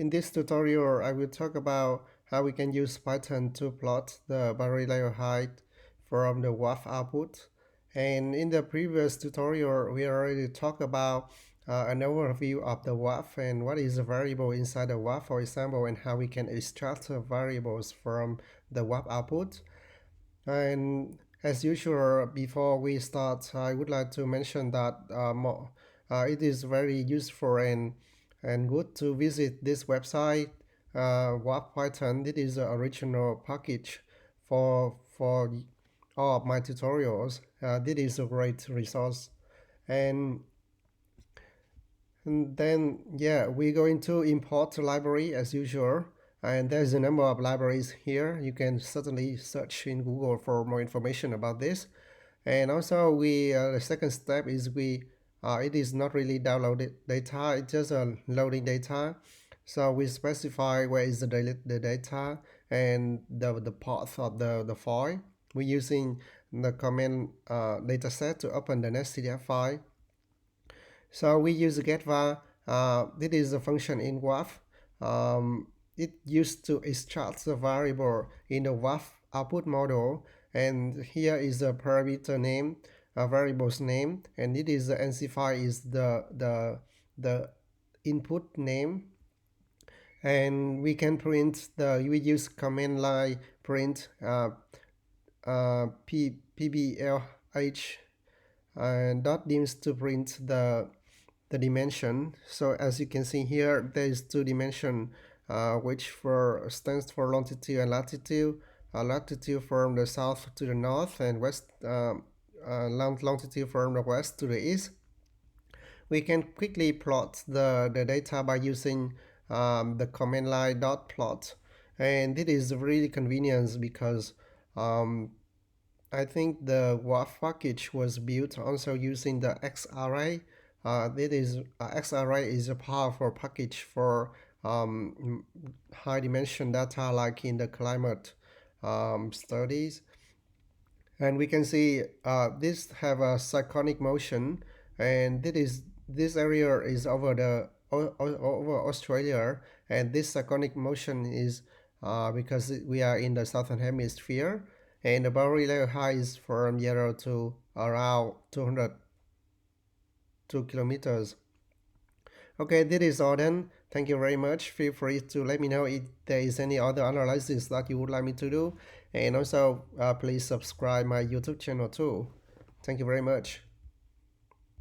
In this tutorial, I will talk about how we can use Python to plot the Barry layer height from the WAF output. And in the previous tutorial, we already talked about an overview of the WAF and what is a variable inside the WAF, for example, and how we can extract variables from the WAF output. And as usual, before we start, I would like to mention that it is very useful and good to visit this website, WAP Python. This is the original package for all of my tutorials. This is a great resource. And, and then, yeah, we're going to import the library as usual. And there's a number of libraries here. You can certainly search in Google for more information about this. And also, the second step is it is not really downloaded data, it's just loading data. So we specify where is the data and the path of the file. We're using the command dataset to open the NetCDF file. So we use getVar. This is a function in WAF. It used to extract the variable in the WAF output model, and here is the parameter name, variable's name, and it is the NC file is the input name, and we can print we use command line print pblh and dot dims to print the dimension. So as you can see here, there is two dimension which stands for longitude and latitude. Latitude from the south to the north and west, longitude from the west to the east. We can quickly plot the data by using the command line dot plot, and it is really convenient because I think the WAF package was built also using the XArray. XArray is a powerful package for high dimension data like in the climate studies. And we can see this have a cyclonic motion, and this area is over Australia, and this cyclonic motion is because we are in the southern hemisphere, and the boundary layer height is from 0 to around 202 kilometers. Okay, this is all done. Thank you very much. Feel free to let me know if there is any other analysis that you would like me to do. And also, please subscribe my YouTube channel too. Thank you very much.